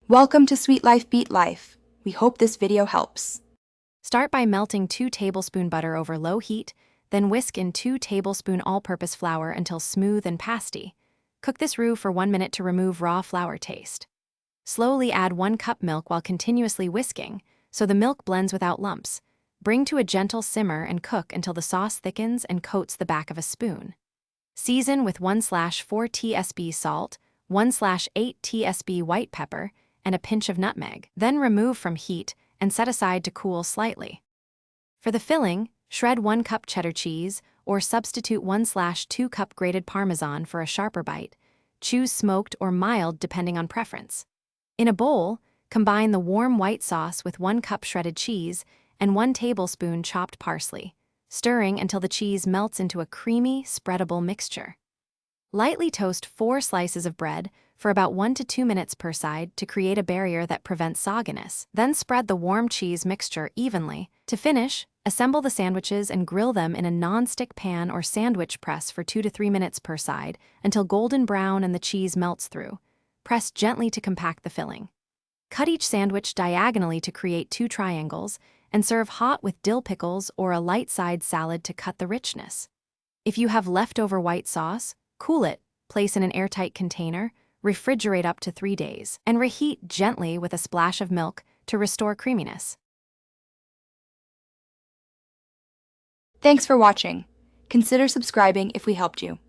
Welcome to Sweet Life Beat Life. We hope this video helps. Start by melting 2 tablespoons butter over low heat, then whisk in 2 tablespoons all-purpose flour until smooth and pasty. Cook this roux for 1 minute to remove raw flour taste. Slowly add 1 cup milk while continuously whisking, so the milk blends without lumps. Bring to a gentle simmer and cook until the sauce thickens and coats the back of a spoon. Season with 1/4 tsp salt, 1/8 tsp white pepper, and a pinch of nutmeg. Then remove from heat and set aside to cool slightly. For the filling, shred 1 cup cheddar cheese or substitute 1/2 cup grated Parmesan for a sharper bite. Choose smoked or mild depending on preference. In a bowl, combine the warm white sauce with 1 cup shredded cheese and 1 tablespoon chopped parsley, stirring until the cheese melts into a creamy, spreadable mixture. Lightly toast 4 slices of bread for about 1 to 2 minutes per side to create a barrier that prevents sogginess. Then spread the warm cheese mixture evenly. To finish, assemble the sandwiches and grill them in a non-stick pan or sandwich press for 2 to 3 minutes per side until golden brown and the cheese melts through. Press gently to compact the filling. Cut each sandwich diagonally to create 2 triangles and serve hot with dill pickles or a light side salad to cut the richness. If you have leftover white sauce, cool it, place in an airtight container, refrigerate up to 3 days, and reheat gently with a splash of milk to restore creaminess. Thanks for watching. Consider subscribing if we helped you.